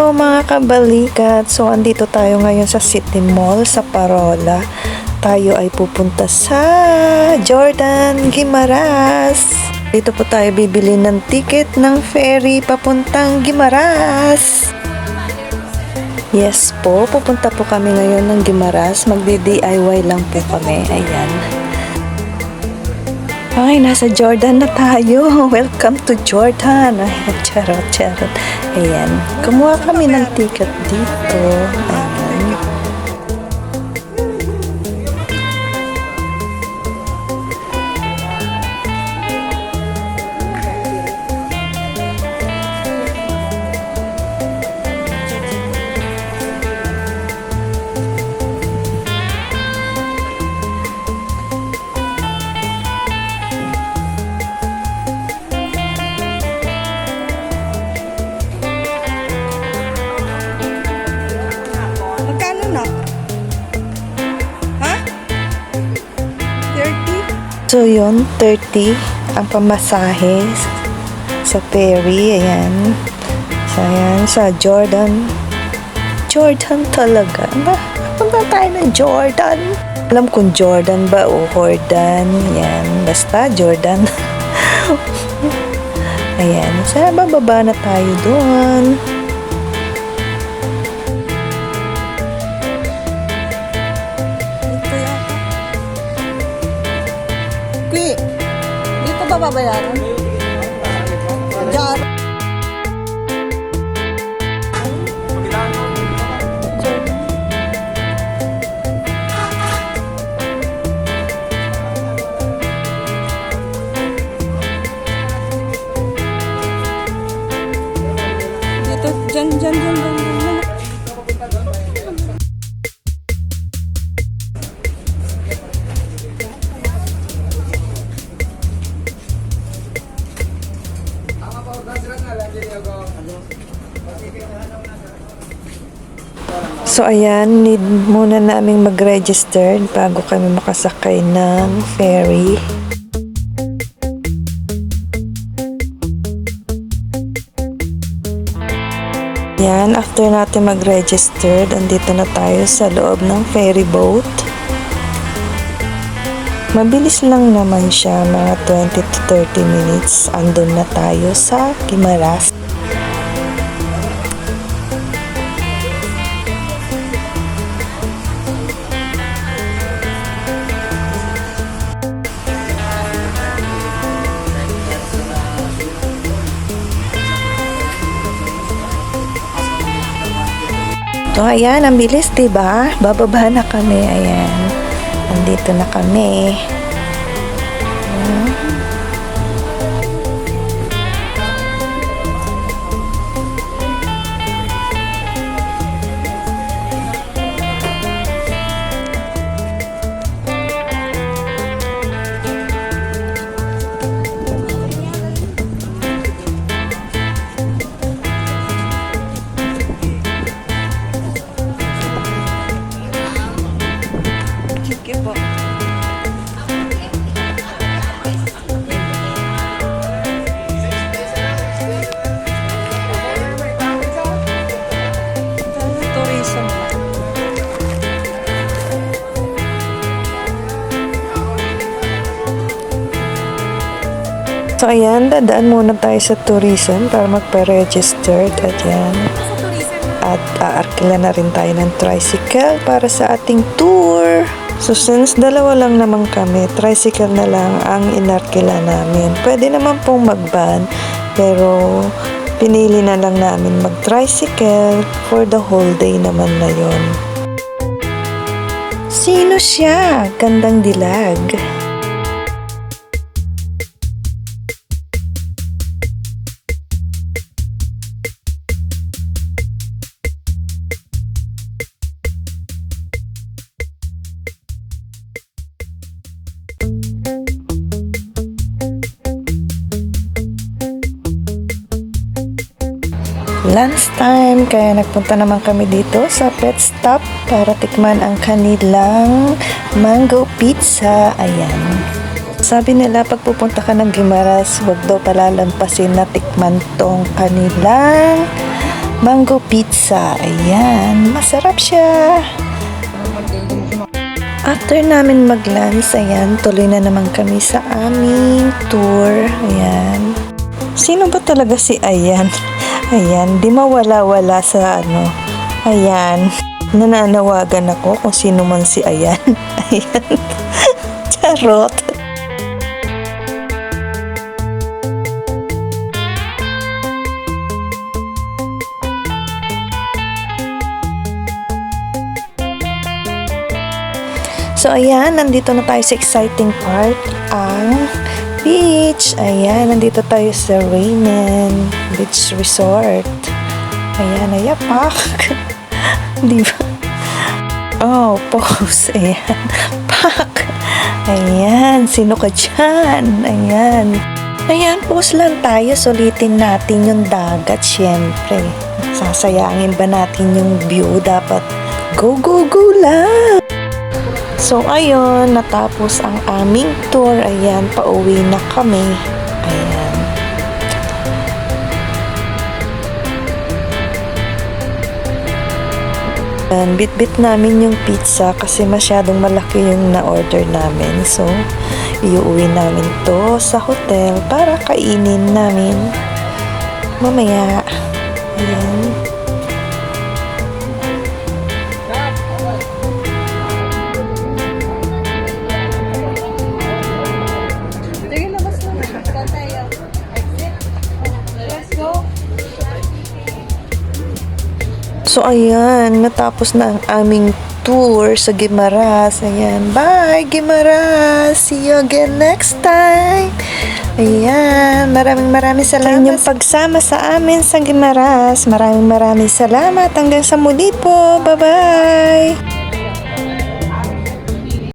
So mga kabalikat, so andito tayo ngayon sa City Mall sa Parola. Tayo ay pupunta sa Jordan Guimaras. Dito po tayo bibili ng ticket ng ferry papuntang Guimaras. Yes po, pupunta po kami ngayon ng Guimaras. Magdi-DIY lang po kami. Ayan. Ay, nasa Jordan na tayo. Welcome to Jordan. Ayan, charot. Ayan. Kumuha kami ng ticket dito. Ayan. So yun, 30 ang pamasahe sa ferry. Ayan. So ayan, sa Jordan. Jordan talaga. Punta tayo ng Jordan. Alam kung Jordan ba o Jordan. Ayan, basta Jordan. Ayan, sa bababa na tayo doon. Dito ba babayaran? Jar. Dito, dyan. So ayan, need muna naming mag-register bago kami makasakay ng ferry. Yan, after natin mag-register, andito na tayo sa loob ng ferry boat. Mabilis lang naman siya, mga 20 to 30 minutes. Andun na tayo sa Guimaras. So, ayan, ang bilis, diba? Bababa na kami, ayan. Andito na kami. So ayan, dadaan muna tayo sa tourism para magpa-register. Ayan. At aarkila na rin tayo ng tricycle para sa ating tour. So since dalawa lang naman kami, tricycle na lang ang inarkila namin. Pwede naman pong mag-van, pero pinili na lang namin mag-tricycle for the whole day naman na yon. Sino siya? Gandang dilag. Lunchtime, kaya nagpunta naman kami dito sa Pet Stop para tikman ang kanilang mango pizza. Ayan. Sabi nila pag pupunta ka ng Guimaras, huwag daw palalampasin na tikman tong kanilang mango pizza. Ayan, masarap siya. After namin mag-lunch, ayan, tuloy na naman kami sa aming tour. Ayan. Sino ba talaga si Ayan? Ayan, di mawala-wala sa ano. Ayan, nananawagan ako kung sino man si Ayan. Ayan. Charot. So, ayan, nandito na tayo sa exciting part, ang beach. Ayan, nandito tayo sa Raymond Beach Resort. Ayan, ayapak. Di ba? Oh, pose. Ayan, pak. Ayan, sino ka dyan? Ayan. Ayan, pose lang tayo. Sulitin natin yung dagat, syempre. Sasayangin ba natin yung view? Dapat go, go, go lang. So, ayun, natapos ang aming tour. Ayan, pauwi na kami. Ayan. Ayan, bit-bit namin yung pizza kasi masyadong malaki yung na-order namin. So, iuwi namin to sa hotel para kainin namin mamaya. Ayan. Sige, labas na. Tayo. Exit. Let's go. So, ayan, natapos na ang aming tour sa Guimaras. Ayan, bye, Guimaras! See you again next time! Ayan, maraming salamat sa inyong pagsama sa amin sa Guimaras. Maraming salamat. Hanggang sa muli po. Bye-bye!